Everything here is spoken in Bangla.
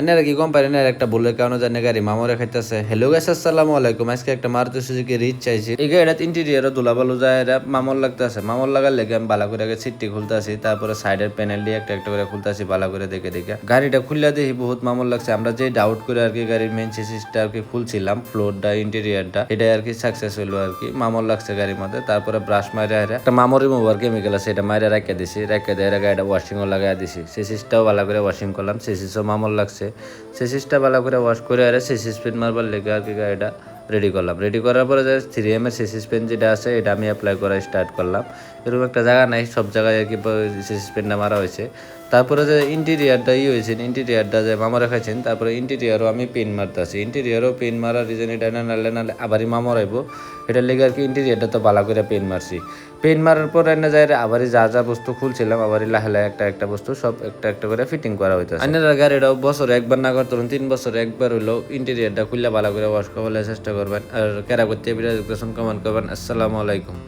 আপনারা কি কোম্পানির একটা ভুলের কারণে জানে গাড়ি মামরে খাইতেছে। হ্যালো গাইস, আসসালামু আলাইকুম। আজকে একটা মারুতি সুজুকি রিচ চাইছি। এই গাড়িটা ইন্টেরিয়রও ধুলাবালু যায়, এরা মামর লাগতেছে। মামর লাগার লেগে আমি ভালো করে আগে সিটটি খুলতেছি, তারপরে সাইডের প্যানেল দিয়ে একটা একটা করে খুলতেছি ভালো করে দেখে দেখে। গাড়িটা খুললে দেখি বহুত মামর লাগছে। আমরা যে ডাউট করে আর কি গাড়ির মেন চেসিসটা আর কি খুলছিলাম, ফ্লোরটা ইন্টেরিয়রটা, এটা আর কি সাকসেস হইলো আর কি। মামর লাগছে গাড়ির মধ্যে। তারপরে ব্রাশ মারে একটা মামর রিমুভার কেমিক্যাল আছে, এটা মারে রাখিয়ে দিছি। রাখিয়ে দিয়ে গাড়িটা ওয়াশিংও লাগাই দিছি। চেসিসটাও ভালো করে ওয়াশিং করলাম, চেসিসও মামর লাগছে। চেসিসটা ভালো করে ওয়াশ করে আর চেসিস পেন মারবার লেগে আর কি গাড়িটা রেডি করলাম। রেডি করার পরে যে 3M এর চেসিস পেন যেটা আছে এটা আমি অ্যাপ্লাই করা স্টার্ট করলাম। এরকম একটা জায়গা নাই, সব জায়গায় আর কি চেসিস পেনটা মারা হয়েছে। তারপরে যে ইন্টেরিয়ারটা হয়েছে, ইন্টেরিয়ারটা যে মামা রেখেছেন, তারপরে ইন্টেরিয়ারও আমি পেন মারতেছি। ইন্টেরিয়ারও পেন মারার রিজন এটা নাহলে আবারই মামা রাইব, এটার লেগে আর কি ইন্টেরিয়ারটা তো ভালো করে পেন মারছি। পেন মারার পর এনে যায় আবারই যা যা বস্তু খুলছিলাম আবারই লাহে লাহে একটা একটা বস্তু সব একটা একটা করে ফিটিং করা হইতেছে। আপনারা গাড়িটাও বছরে একবার না করতে 3 বছরে একবার হইলো ইন্টেরিয়ারটা খুললে ভালো করে ওয়াশ করলে চেষ্টা করবেন। আর কেরা করতে ভিডিও দেখতেছেন কমেন্ট করবেন। আসসালামু আলাইকুম।